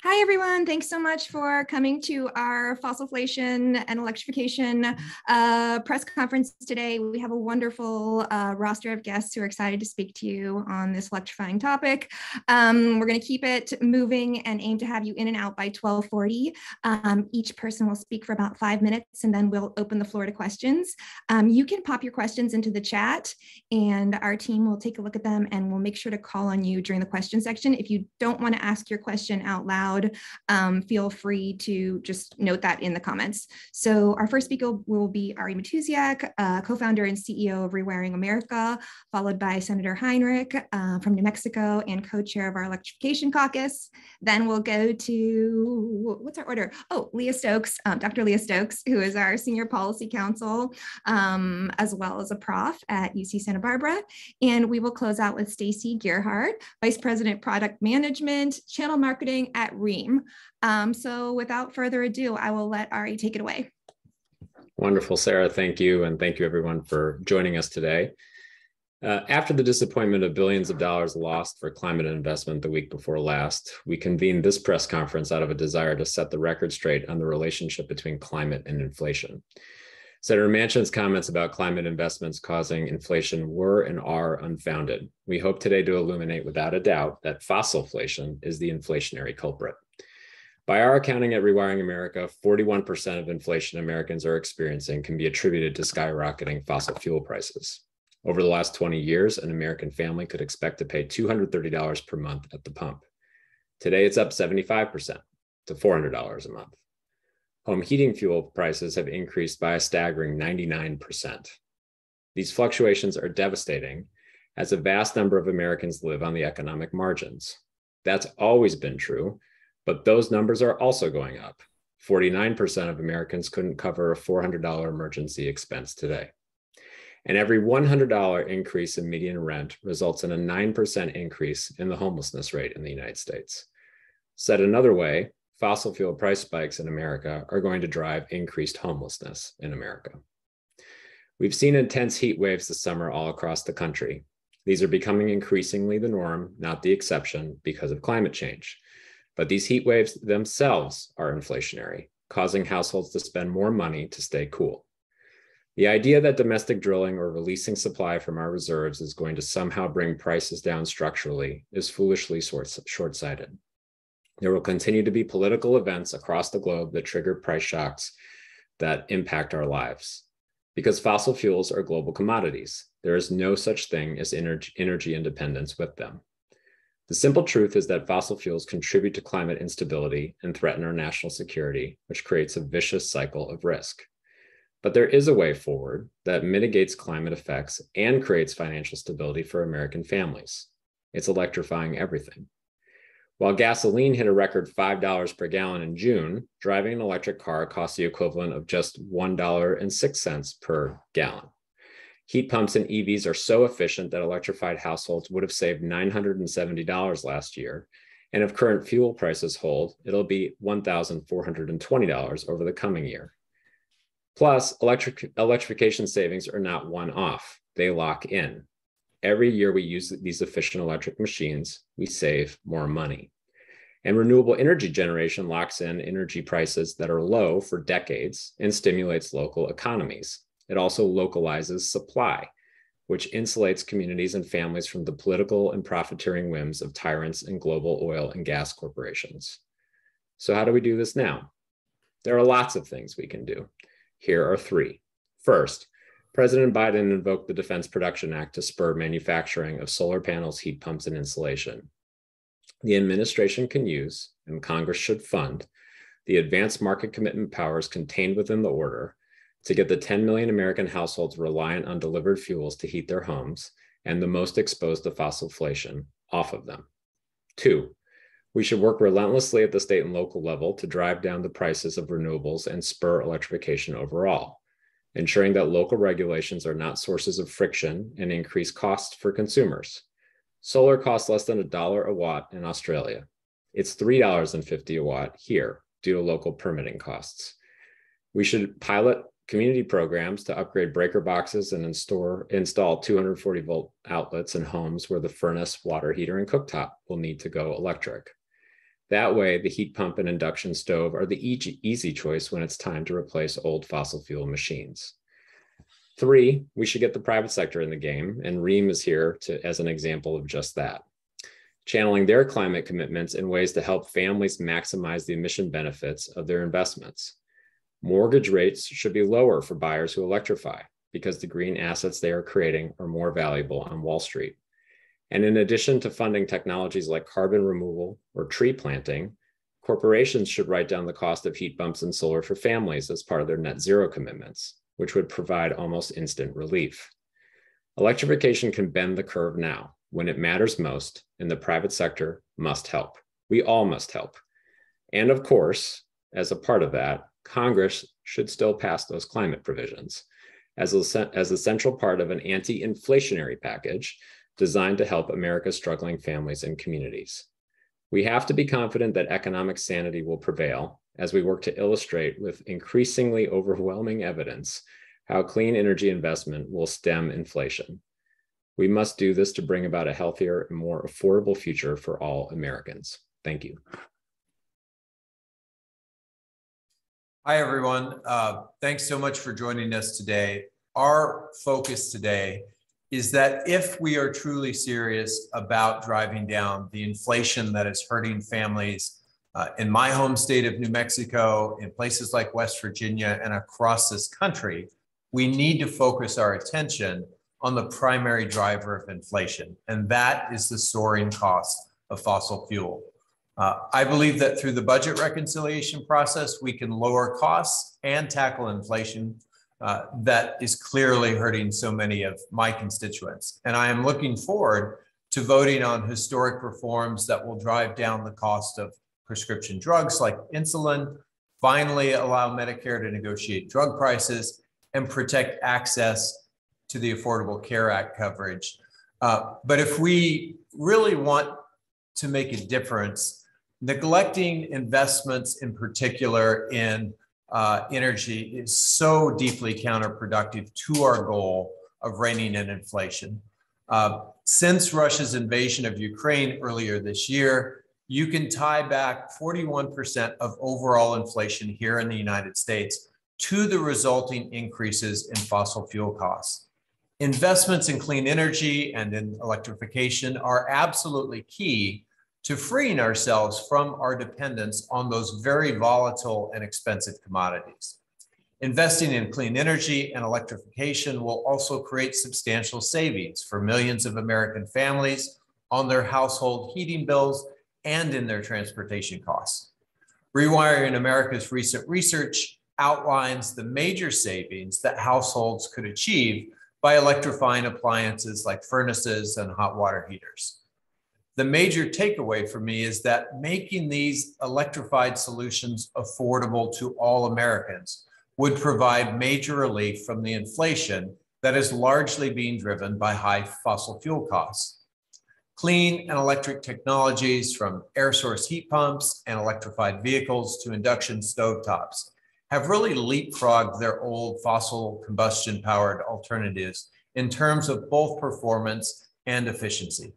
Hi, everyone. Thanks so much for coming to our Fossil-Flation and Electrification press conference today. We have a wonderful roster of guests who are excited to speak to you on this electrifying topic. We're going to keep it moving and aim to have you in and out by 12:40. Each person will speak for about 5 minutes, and then we'll open the floor to questions. You can pop your questions into the chat, and our team will take a look at them, and we'll make sure to call on you during the question section. If you don't want to ask your question out loud, feel free to just note that in the comments. So our first speaker will be Ari Matusiak, co-founder and CEO of Rewiring America, followed by Senator Heinrich from New Mexico and co-chair of our Electrification caucus. Then we'll go to, what's our order? Oh, Leah Stokes, Dr. Leah Stokes, who is our senior policy counsel, as well as a prof at UC Santa Barbara. And we will close out with Stacey Gearhart, Vice President, Product Management, Channel Marketing at Rheem. So without further ado, I will let Ari take it away. Wonderful, Sarah. Thank you. And thank you everyone for joining us today. After the disappointment of billions of dollars lost for climate investment the week before last, we convened this press conference out of a desire to set the record straight on the relationship between climate and inflation. Senator Manchin's comments about climate investments causing inflation were and are unfounded. We hope today to illuminate without a doubt that fossil-flation is the inflationary culprit. By our accounting at Rewiring America, 41% of inflation Americans are experiencing can be attributed to skyrocketing fossil fuel prices. Over the last 20 years, an American family could expect to pay $230 per month at the pump. Today, it's up 75% to $400 a month. Home heating fuel prices have increased by a staggering 99%. These fluctuations are devastating, as a vast number of Americans live on the economic margins. That's always been true, but those numbers are also going up. 49% of Americans couldn't cover a $400 emergency expense today. And every $100 increase in median rent results in a 9% increase in the homelessness rate in the United States. Said another way, fossil fuel price spikes in America are going to drive increased homelessness in America. We've seen intense heat waves this summer all across the country. These are becoming increasingly the norm, not the exception, because of climate change. But these heat waves themselves are inflationary, causing households to spend more money to stay cool. The idea that domestic drilling or releasing supply from our reserves is going to somehow bring prices down structurally is foolishly short-sighted. There will continue to be political events across the globe that trigger price shocks that impact our lives. Because fossil fuels are global commodities, there is no such thing as energy independence with them. The simple truth is that fossil fuels contribute to climate instability and threaten our national security, which creates a vicious cycle of risk. But there is a way forward that mitigates climate effects and creates financial stability for American families. It's electrifying everything. While gasoline hit a record $5 per gallon in June, driving an electric car costs the equivalent of just $1.06 per gallon. Heat pumps and EVs are so efficient that electrified households would have saved $970 last year. And if current fuel prices hold, it'll be $1,420 over the coming year. Plus, electrification savings are not one-off. They lock in. Every year we use these efficient electric machines, we save more money. And renewable energy generation locks in energy prices that are low for decades and stimulates local economies. It also localizes supply, which insulates communities and families from the political and profiteering whims of tyrants and global oil and gas corporations. So how do we do this now? There are lots of things we can do. Here are three. First, President Biden invoked the Defense Production Act to spur manufacturing of solar panels, heat pumps, and insulation. The administration can use, and Congress should fund, the advanced market commitment powers contained within the order to get the 10 million American households reliant on delivered fuels to heat their homes and the most exposed to fossil-flation off of them. Two, we should work relentlessly at the state and local level to drive down the prices of renewables and spur electrification overall, ensuring that local regulations are not sources of friction and increased costs for consumers. Solar costs less than $1 a watt in Australia. It's $3.50 a watt here due to local permitting costs. We should pilot community programs to upgrade breaker boxes and install 240-volt outlets in homes where the furnace, water heater, and cooktop will need to go electric. That way, the heat pump and induction stove are the easy choice when it's time to replace old fossil fuel machines. 3, we should get the private sector in the game, and Rheem is here as an example of just that, channeling their climate commitments in ways to help families maximize the emission benefits of their investments. Mortgage rates should be lower for buyers who electrify because the green assets they are creating are more valuable on Wall Street. And in addition to funding technologies like carbon removal or tree planting, corporations should write down the cost of heat pumps and solar for families as part of their net zero commitments, which would provide almost instant relief. Electrification can bend the curve now when it matters most, and the private sector must help. We all must help. And of course, as a part of that, Congress should still pass those climate provisions as a central part of an anti-inflationary package designed to help America's struggling families and communities. We have to be confident that economic sanity will prevail as we work to illustrate with increasingly overwhelming evidence how clean energy investment will stem inflation. We must do this to bring about a healthier and more affordable future for all Americans. Thank you. Hi, everyone. Thanks so much for joining us today. Our focus today is that if we are truly serious about driving down the inflation that is hurting families in my home state of New Mexico, in places like West Virginia, and across this country, we need to focus our attention on the primary driver of inflation, and that is the soaring cost of fossil fuel. I believe that through the budget reconciliation process, we can lower costs and tackle inflation that is clearly hurting so many of my constituents. And I am looking forward to voting on historic reforms that will drive down the cost of prescription drugs like insulin, finally allow Medicare to negotiate drug prices, and protect access to the Affordable Care Act coverage. But if we really want to make a difference, neglecting investments in particular in energy is so deeply counterproductive to our goal of reining in inflation. Since Russia's invasion of Ukraine earlier this year, you can tie back 41% of overall inflation here in the United States to the resulting increases in fossil fuel costs. Investments in clean energy and in electrification are absolutely key to freeing ourselves from our dependence on those very volatile and expensive commodities. Investing in clean energy and electrification will also create substantial savings for millions of American families on their household heating bills and in their transportation costs. Rewiring America's recent research outlines the major savings that households could achieve by electrifying appliances like furnaces and hot water heaters. The major takeaway for me is that making these electrified solutions affordable to all Americans would provide major relief from the inflation that is largely being driven by high fossil fuel costs. Clean and electric technologies, from air source heat pumps and electrified vehicles to induction stovetops, have really leapfrogged their old fossil combustion powered alternatives in terms of both performance and efficiency.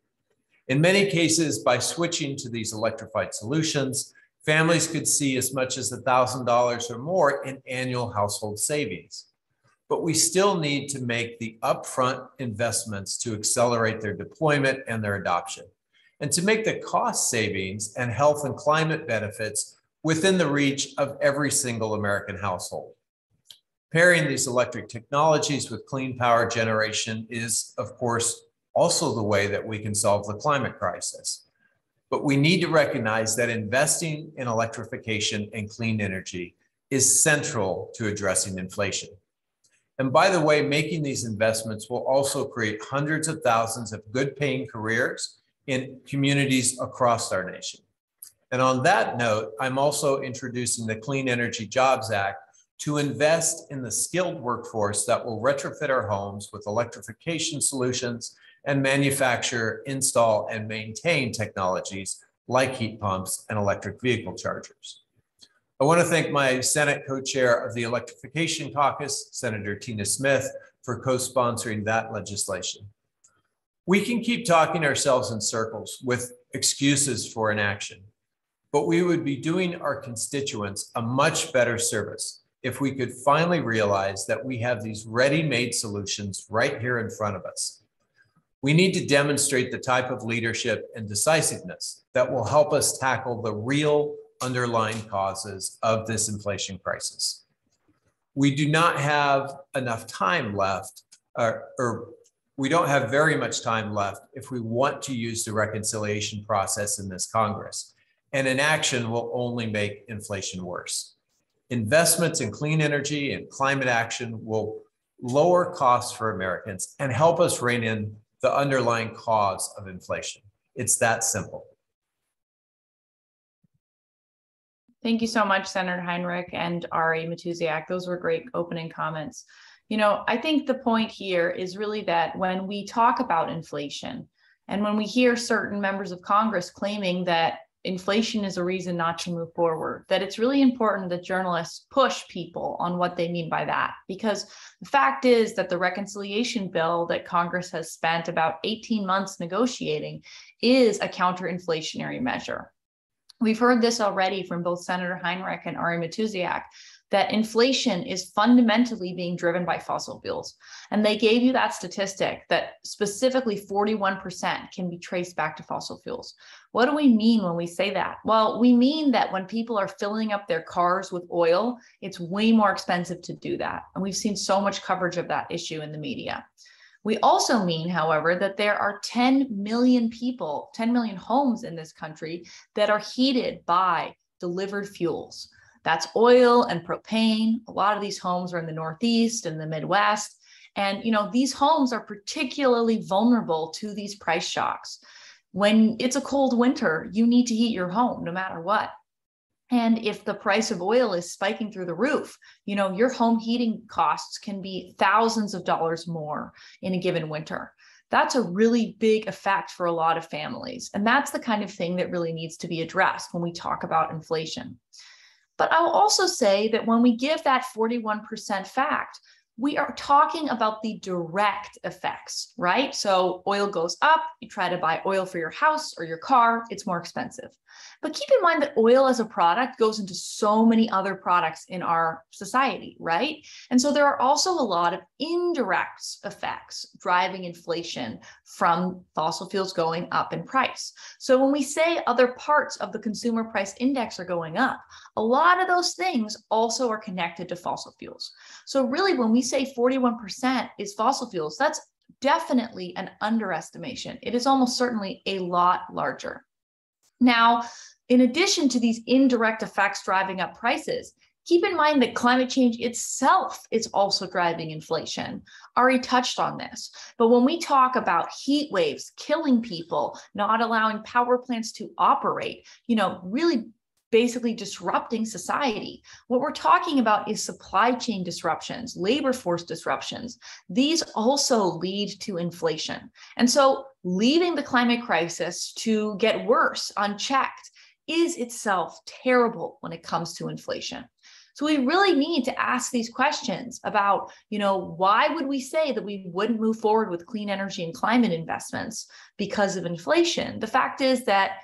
In many cases, by switching to these electrified solutions, families could see as much as $1,000 or more in annual household savings. But we still need to make the upfront investments to accelerate their deployment and their adoption, and to make the cost savings and health and climate benefits within the reach of every single American household. Pairing these electric technologies with clean power generation is, of course, also the way that we can solve the climate crisis. But we need to recognize that investing in electrification and clean energy is central to addressing inflation. And by the way, making these investments will also create hundreds of thousands of good-paying careers in communities across our nation. And on that note, I'm also introducing the Clean Energy Jobs Act to invest in the skilled workforce that will retrofit our homes with electrification solutions and manufacture, install, and maintain technologies like heat pumps and electric vehicle chargers. I want to thank my Senate co-chair of the Electrification Caucus, Senator Tina Smith, for co-sponsoring that legislation. We can keep talking ourselves in circles with excuses for inaction, but we would be doing our constituents a much better service if we could finally realize that we have these ready-made solutions right here in front of us. We need to demonstrate the type of leadership and decisiveness that will help us tackle the real underlying causes of this inflation crisis. We do not have enough time left, or we don't have very much time left if we want to use the reconciliation process in this Congress. And inaction will only make inflation worse. Investments in clean energy and climate action will lower costs for Americans and help us rein in the underlying cause of inflation. It's that simple. Thank you so much, Senator Heinrich and Ari Matusiak. Those were great opening comments. You know, I think the point here is really that when we talk about inflation and when we hear certain members of Congress claiming that inflation is a reason not to move forward, that it's really important that journalists push people on what they mean by that. Because the fact is that the reconciliation bill that Congress has spent about 18 months negotiating is a counter-inflationary measure. We've heard this already from both Senator Heinrich and Ari Matusiak, that inflation is fundamentally being driven by fossil fuels. And they gave you that statistic that specifically 41% can be traced back to fossil fuels. What do we mean when we say that? Well, we mean that when people are filling up their cars with oil, it's way more expensive to do that. And we've seen so much coverage of that issue in the media. We also mean, however, that there are 10 million people, 10 million homes in this country that are heated by delivered fuels. That's oil and propane. A lot of these homes are in the Northeast and the Midwest. And, you know, these homes are particularly vulnerable to these price shocks. When it's a cold winter, you need to heat your home no matter what. And if the price of oil is spiking through the roof, you know, your home heating costs can be thousands of dollars more in a given winter. That's a really big effect for a lot of families. And that's the kind of thing that really needs to be addressed when we talk about inflation. But I'll also say that when we give that 41% fact, we are talking about the direct effects, right? So oil goes up, you try to buy oil for your house or your car, it's more expensive. But keep in mind that oil as a product goes into so many other products in our society, right? And so there are also a lot of indirect effects driving inflation from fossil fuels going up in price. So when we say other parts of the consumer price index are going up, a lot of those things also are connected to fossil fuels. So really, when we say 41% is fossil fuels, that's definitely an underestimation. It is almost certainly a lot larger. Now, in addition to these indirect effects driving up prices, keep in mind that climate change itself is also driving inflation. Ari touched on this, but when we talk about heat waves killing people, not allowing power plants to operate, you know, really basically disrupting society. What we're talking about is supply chain disruptions, labor force disruptions. These also lead to inflation. And so leaving the climate crisis to get worse unchecked is itself terrible when it comes to inflation. So we really need to ask these questions about, you know, why would we say that we wouldn't move forward with clean energy and climate investments because of inflation? The fact is that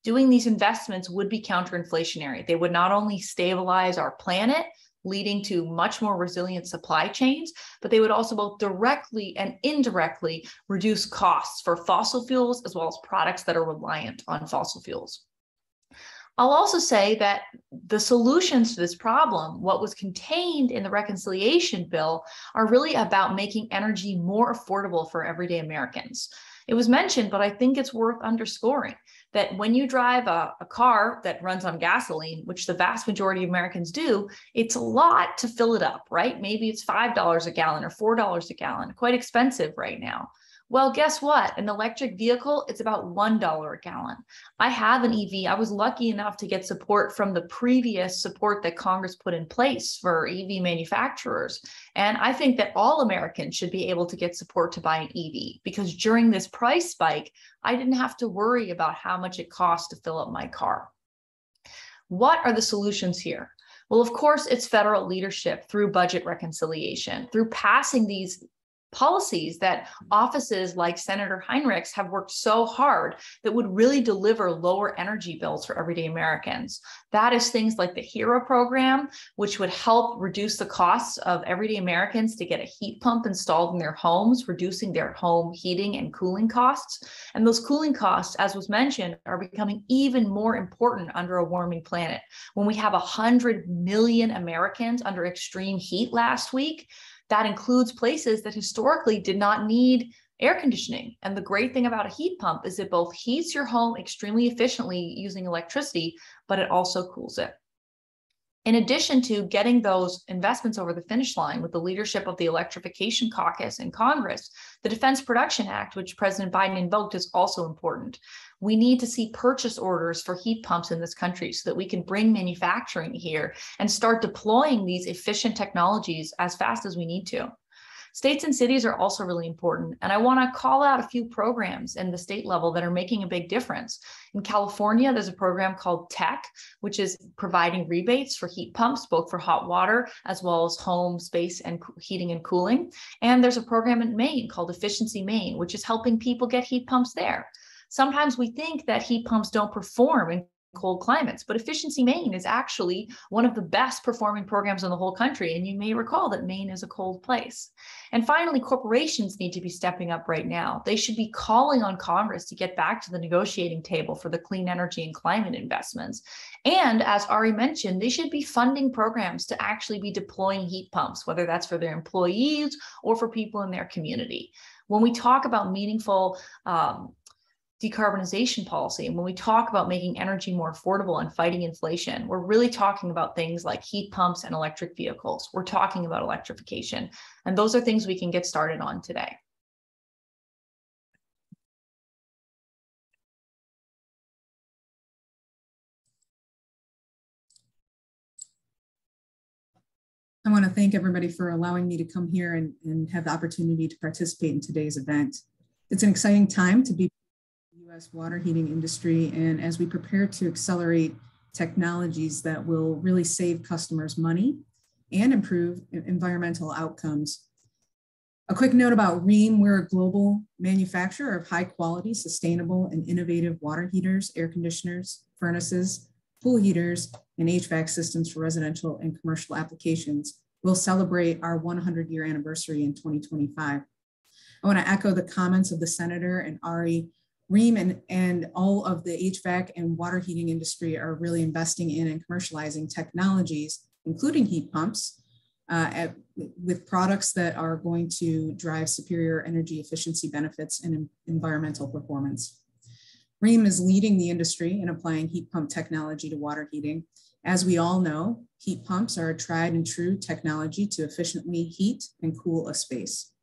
doing these investments would be counterinflationary. They would not only stabilize our planet, leading to much more resilient supply chains, but they would also both directly and indirectly reduce costs for fossil fuels as well as products that are reliant on fossil fuels. I'll also say that the solutions to this problem, what was contained in the reconciliation bill, are really about making energy more affordable for everyday Americans. It was mentioned, but I think it's worth underscoring that when you drive a car that runs on gasoline, which the vast majority of Americans do, it's a lot to fill it up, right? Maybe it's $5 a gallon or $4 a gallon, quite expensive right now. Well, guess what? An electric vehicle, it's about $1 a gallon. I have an EV. I was lucky enough to get support from the previous support that Congress put in place for EV manufacturers. And I think that all Americans should be able to get support to buy an EV, because during this price spike, I didn't have to worry about how much it costs to fill up my car. What are the solutions here? Well, of course, it's federal leadership through budget reconciliation, through passing these policies that offices like Senator Heinrich's have worked so hard that would really deliver lower energy bills for everyday Americans. That is things like the HERO program, which would help reduce the costs of everyday Americans to get a heat pump installed in their homes, reducing their home heating and cooling costs. And those cooling costs, as was mentioned, are becoming even more important under a warming planet. When we have 100 million Americans under extreme heat last week, that includes places that historically did not need air conditioning. And the great thing about a heat pump is it both heats your home extremely efficiently using electricity, but it also cools it. In addition to getting those investments over the finish line with the leadership of the Electrification Caucus in Congress, the Defense Production Act, which President Biden invoked, is also important. We need to see purchase orders for heat pumps in this country so that we can bring manufacturing here and start deploying these efficient technologies as fast as we need to. States and cities are also really important. And I want to call out a few programs in the state level that are making a big difference. In California, there's a program called TEC, which is providing rebates for heat pumps, both for hot water as well as home space and heating and cooling. And there's a program in Maine called Efficiency Maine, which is helping people get heat pumps there. Sometimes we think that heat pumps don't perform in cold climates, but Efficiency Maine is actually one of the best performing programs in the whole country. And you may recall that Maine is a cold place. And finally, corporations need to be stepping up right now. They should be calling on Congress to get back to the negotiating table for the clean energy and climate investments. And as Ari mentioned, they should be funding programs to actually be deploying heat pumps, whether that's for their employees or for people in their community. When we talk about meaningful decarbonization policy, and when we talk about making energy more affordable and fighting inflation, we're really talking about things like heat pumps and electric vehicles. We're talking about electrification. And those are things we can get started on today. I want to thank everybody for allowing me to come here and have the opportunity to participate in today's event. It's an exciting time to be U.S. water heating industry, and as we prepare to accelerate technologies that will really save customers money and improve environmental outcomes. A quick note about Rheem: we're a global manufacturer of high quality, sustainable, and innovative water heaters, air conditioners, furnaces, pool heaters, and HVAC systems for residential and commercial applications. We'll celebrate our 100-year anniversary in 2025. I want to echo the comments of the Senator and Ari. Rheem and all of the HVAC and water heating industry are really investing in and commercializing technologies, including heat pumps, with products that are going to drive superior energy efficiency benefits and environmental performance. Rheem is leading the industry in applying heat pump technology to water heating. As we all know, heat pumps are a tried and true technology to efficiently heat and cool a space.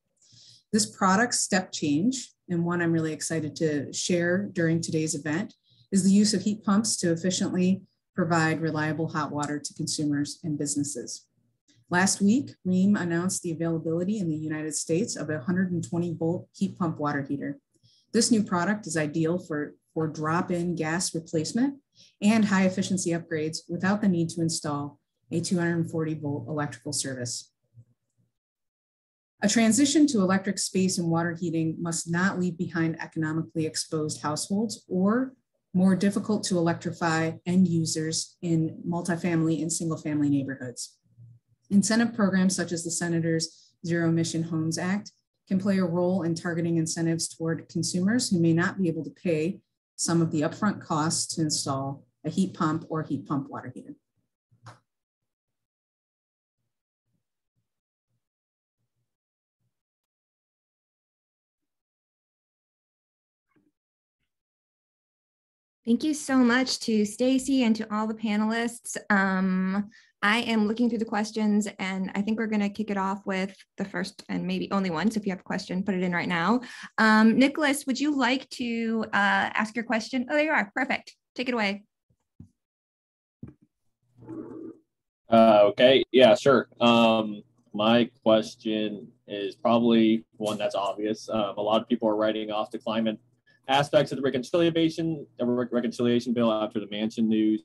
This product step change, and one I'm really excited to share during today's event, is the use of heat pumps to efficiently provide reliable hot water to consumers and businesses. Last week, Rheem announced the availability in the United States of a 120-volt heat pump water heater. This new product is ideal for drop-in gas replacement and high-efficiency upgrades without the need to install a 240-volt electrical service. A transition to electric space and water heating must not leave behind economically exposed households or more difficult to electrify end users in multifamily and single-family neighborhoods. Incentive programs such as the Senator's Zero Emission Homes Act can play a role in targeting incentives toward consumers who may not be able to pay some of the upfront costs to install a heat pump or heat pump water heater. Thank you so much to Stacey and to all the panelists. I am looking through the questions, and I think we're going to kick it off with the first and maybe only one. So if you have a question, put it in right now. Nicholas, would you like to ask your question? Oh, there you are. Perfect. Take it away. Okay. Yeah, sure. My question is probably one that's obvious. A lot of people are writing off the climate aspects of the reconciliation bill after the Manchin news.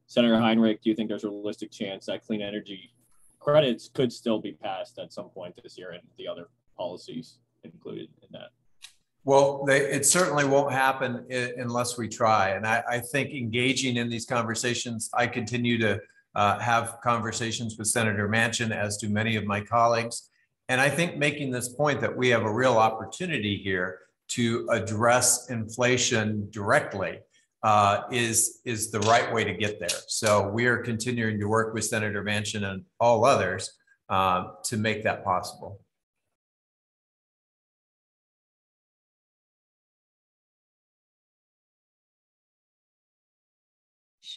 Senator Heinrich, do you think there's a realistic chance that clean energy credits could still be passed at some point this year and the other policies included in that? Well, it certainly won't happen unless we try. And I think engaging in these conversations, I continue to have conversations with Senator Manchin, as do many of my colleagues. And I think making this point that we have a real opportunity here to address inflation directly is the right way to get there. So we are continuing to work with Senator Manchin and all others to make that possible.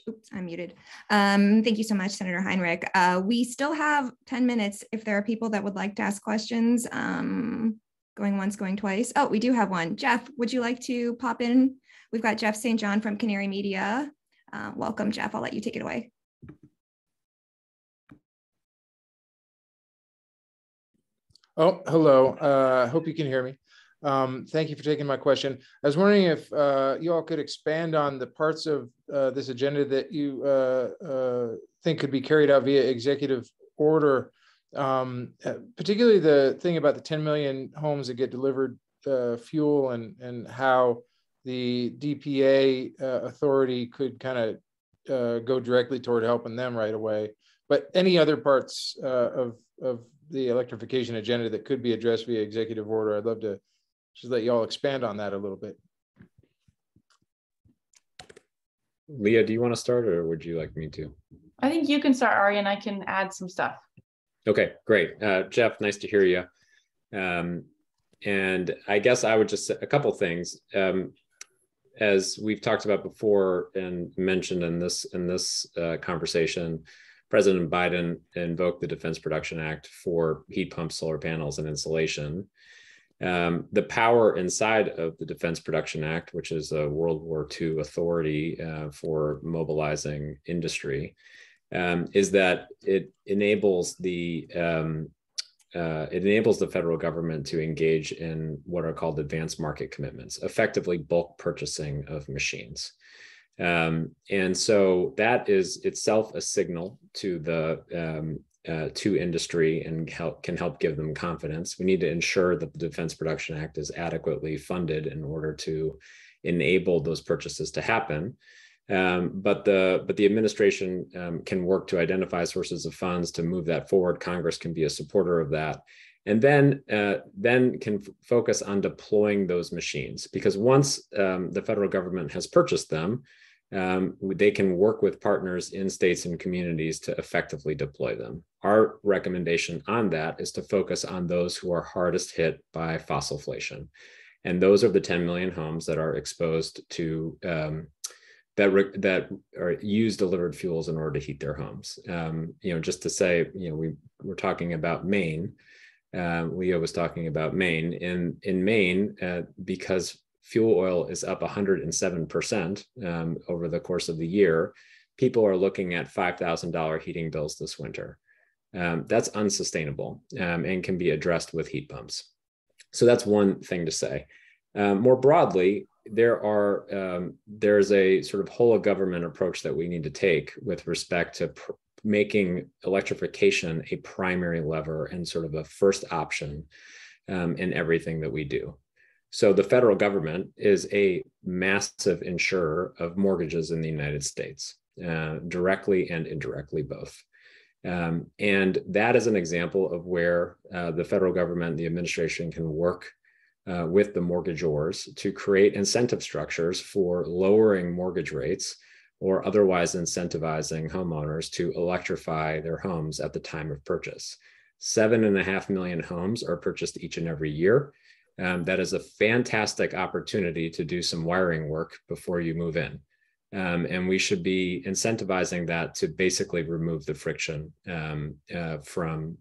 Oops, I'm muted. Thank you so much, Senator Heinrich. We still have 10 minutes if there are people that would like to ask questions. Going once, going twice. Oh, we do have one. Jeff, would you like to pop in? We've got Jeff St. John from Canary Media. Welcome, Jeff. I'll let you take it away. Oh, hello. Hope you can hear me. Thank you for taking my question. I was wondering if you all could expand on the parts of this agenda that you think could be carried out via executive order, particularly the thing about the 10 million homes that get delivered fuel and how the DPA authority could kind of go directly toward helping them right away. But any other parts of the electrification agenda that could be addressed via executive order, I'd love to just let you all expand on that a little bit. Leah, do you want to start or would you like me to? I think you can start, Ari, and I can add some stuff. Okay, great. Jeff, nice to hear you. And I guess I would just say a couple things. As we've talked about before and mentioned in this conversation, President Biden invoked the Defense Production Act for heat pumps, solar panels, and insulation. The power inside of the Defense Production Act, which is a World War II authority for mobilizing industry, is that it enables the federal government to engage in what are called advanced market commitments, effectively bulk purchasing of machines. And so that is itself a signal to the to industry and can help give them confidence. We need to ensure that the Defense Production Act is adequately funded in order to enable those purchases to happen. But the administration can work to identify sources of funds to move that forward. Congress can be a supporter of that, and then can focus on deploying those machines. Because once the federal government has purchased them, they can work with partners in states and communities to effectively deploy them. Our recommendation on that is to focus on those who are hardest hit by fossil-flation. And those are the 10 million homes that are exposed to, that are use delivered fuels in order to heat their homes. Just to say, we're talking about Maine. Leah was talking about Maine. In Maine, because fuel oil is up 107% over the course of the year, people are looking at $5,000 heating bills this winter. That's unsustainable and can be addressed with heat pumps. So that's one thing to say. More broadly, there's a sort of whole of government approach that we need to take with respect to making electrification a primary lever and sort of a first option in everything that we do. So the federal government is a massive insurer of mortgages in the United States, directly and indirectly both. And that is an example of where the federal government, the administration can work with the mortgagors to create incentive structures for lowering mortgage rates or otherwise incentivizing homeowners to electrify their homes at the time of purchase. 7.5 million homes are purchased each and every year. That is a fantastic opportunity to do some wiring work before you move in. And we should be incentivizing that to basically remove the friction from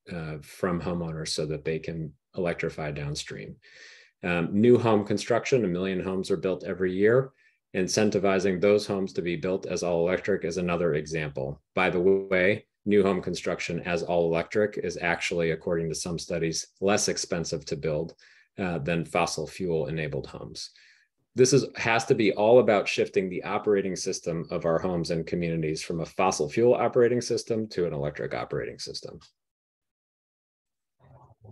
homeowners so that they can electrify downstream. New home construction, 1 million homes are built every year. Incentivizing those homes to be built as all electric is another example. By the way, new home construction as all electric is actually, according to some studies, less expensive to build than fossil fuel enabled homes. This has to be all about shifting the operating system of our homes and communities from a fossil fuel operating system to an electric operating system.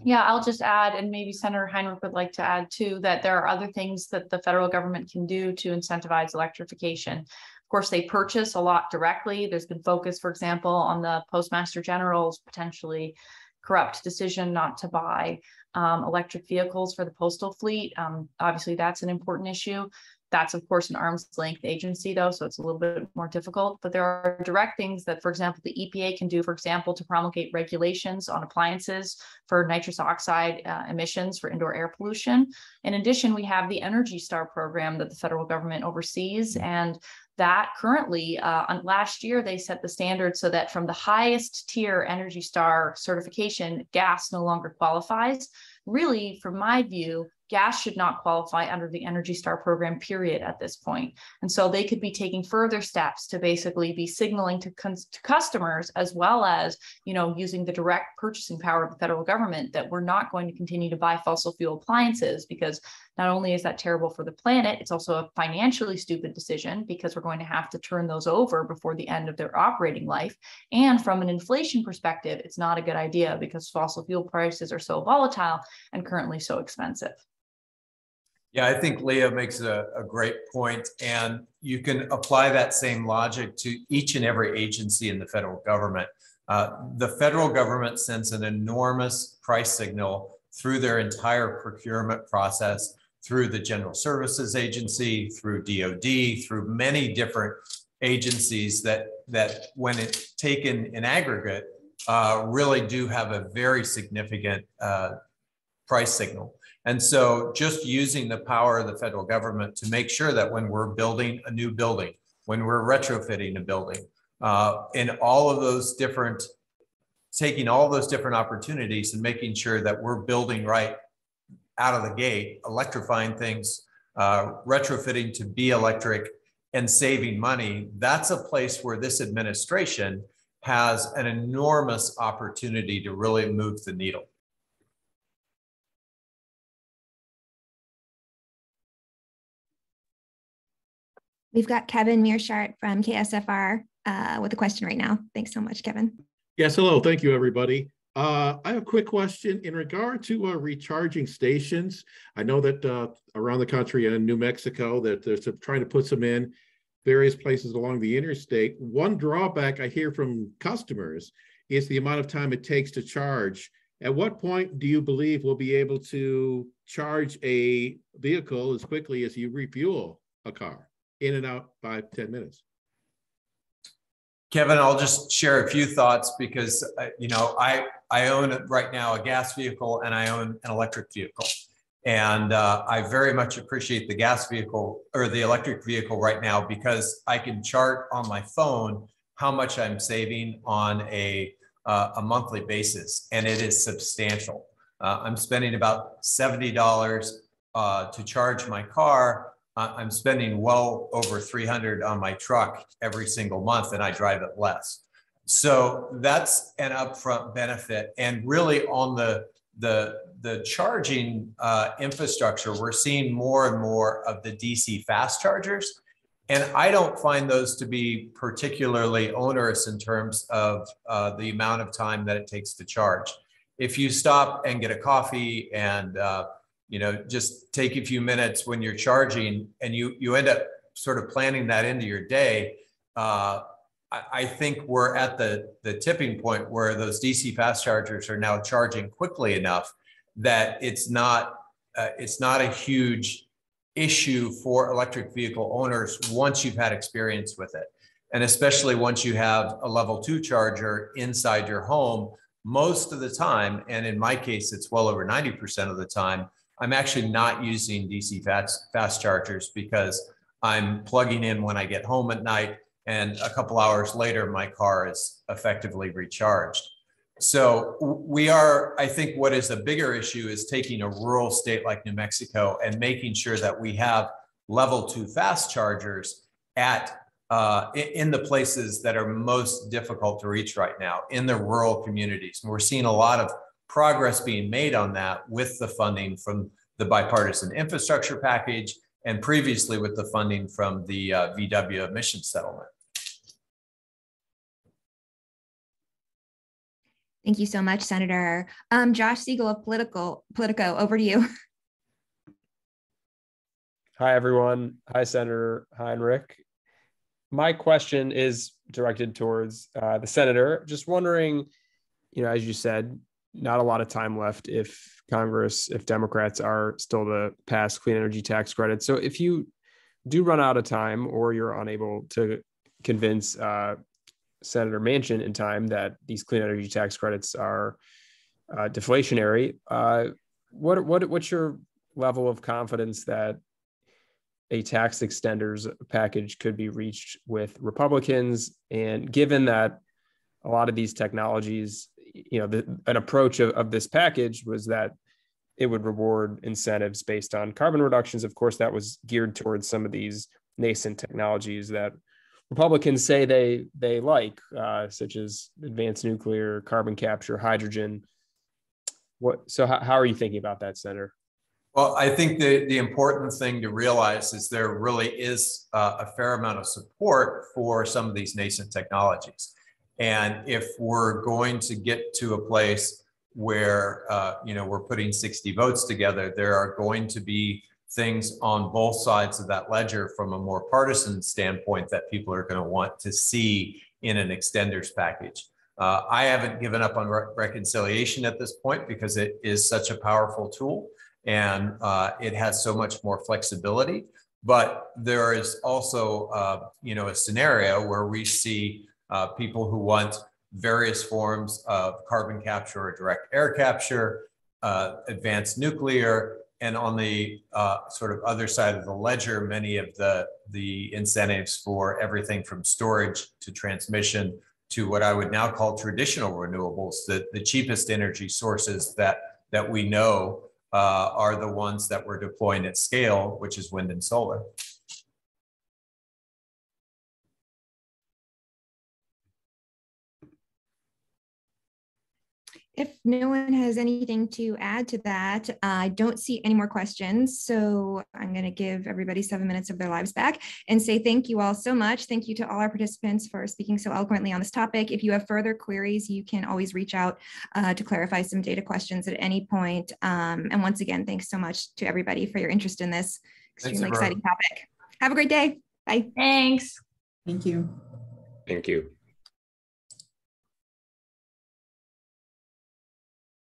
Yeah, I'll just add, and maybe Senator Heinrich would like to add too, that there are other things that the federal government can do to incentivize electrification. Of course, they purchase a lot directly. There's been focus, for example, on the Postmaster General's potentially corrupt decision not to buy electric vehicles for the postal fleet. Obviously, that's an important issue. That's, of course, an arm's length agency, though, so it's a little bit more difficult. But there are direct things that, for example, the EPA can do, for example, to promulgate regulations on appliances for nitrous oxide emissions for indoor air pollution. In addition, we have the Energy Star program that the federal government oversees. And that currently, last year, they set the standard so that from the highest tier Energy Star certification, gas no longer qualifies. Really, from my view, gas should not qualify under the Energy Star program, period, at this point. And so they could be taking further steps to basically be signaling to customers, as well as, using the direct purchasing power of the federal government, that we're not going to continue to buy fossil fuel appliances, because not only is that terrible for the planet, it's also a financially stupid decision, because we're going to have to turn those over before the end of their operating life. And from an inflation perspective, it's not a good idea, because fossil fuel prices are so volatile and currently so expensive. Yeah, I think Leah makes a great point, and you can apply that same logic to each and every agency in the federal government. The federal government sends an enormous price signal through their entire procurement process, through the General Services Agency, through DOD, through many different agencies that when it's taken in aggregate, really do have a very significant price signal. And so just using the power of the federal government to make sure that when we're building a new building, when we're retrofitting a building, in all of those different, taking all those different opportunities and making sure that we're building right out of the gate, electrifying things, retrofitting to be electric and saving money, that's a place where this administration has an enormous opportunity to really move the needle. We've got Kevin Mearshart from KSFR with a question right now. Thanks so much, Kevin. Yes, hello. Thank you, everybody. I have a quick question in regard to recharging stations. I know that around the country and in New Mexico that they're trying to put some in various places along the interstate. One drawback I hear from customers is the amount of time it takes to charge. At what point do you believe we'll be able to charge a vehicle as quickly as you refuel a car? In and out 5-10 minutes. Kevin, I'll just share a few thoughts because, I own right now a gas vehicle and I own an electric vehicle. And I very much appreciate the gas vehicle or the electric vehicle right now because I can chart on my phone how much I'm saving on a monthly basis. And it is substantial. I'm spending about $70 to charge my car. I'm spending well over $300 on my truck every single month, and I drive it less. So that's an upfront benefit. And really on the charging infrastructure, we're seeing more and more of the DC fast chargers. And I don't find those to be particularly onerous in terms of the amount of time that it takes to charge. If you stop and get a coffee and just take a few minutes when you're charging and you end up sort of planning that into your day. I think we're at the tipping point where those DC fast chargers are now charging quickly enough that it's not a huge issue for electric vehicle owners once you've had experience with it. And especially once you have a level 2 charger inside your home, most of the time, and in my case, it's well over 90% of the time, I'm actually not using DC fast chargers because I'm plugging in when I get home at night, and a couple hours later, my car is effectively recharged. So I think what is a bigger issue is taking a rural state like New Mexico and making sure that we have level 2 fast chargers in the places that are most difficult to reach right now, in the rural communities. And we're seeing a lot of progress being made on that with the funding from the bipartisan infrastructure package and previously with the funding from the VW emissions settlement. Thank you so much, Senator. Josh Siegel of Politico, over to you. Hi, everyone. Hi, Senator Heinrich. My question is directed towards the senator. Just wondering, as you said, not a lot of time left if Democrats are still to pass clean energy tax credits. So if you do run out of time or you're unable to convince Senator Manchin in time that these clean energy tax credits are deflationary, what's your level of confidence that a tax extenders package could be reached with Republicans? And given that a lot of these technologies, an approach of this package was that it would reward incentives based on carbon reductions. Of course, that was geared towards some of these nascent technologies that Republicans say they like, such as advanced nuclear, carbon capture, hydrogen. How are you thinking about that, Senator? Well, I think the important thing to realize is there really is a fair amount of support for some of these nascent technologies. And if we're going to get to a place where we're putting 60 votes together, there are going to be things on both sides of that ledger from a more partisan standpoint that people are going to want to see in an extenders package. I haven't given up on reconciliation at this point because it is such a powerful tool. And it has so much more flexibility. But there is also, a scenario where we see people who want various forms of carbon capture or direct air capture, advanced nuclear, and on the sort of other side of the ledger, many of the incentives for everything from storage to transmission to what I would now call traditional renewables, the cheapest energy sources that we know are the ones that we're deploying at scale, which is wind and solar. If no one has anything to add to that, I don't see any more questions. So I'm going to give everybody 7 minutes of their lives back and say thank you all so much. Thank you to all our participants for speaking so eloquently on this topic. If you have further queries, you can always reach out to clarify some data questions at any point. And once again, thanks so much to everybody for your interest in this extremely exciting topic. Have a great day. Bye. Thanks. Thank you. Thank you.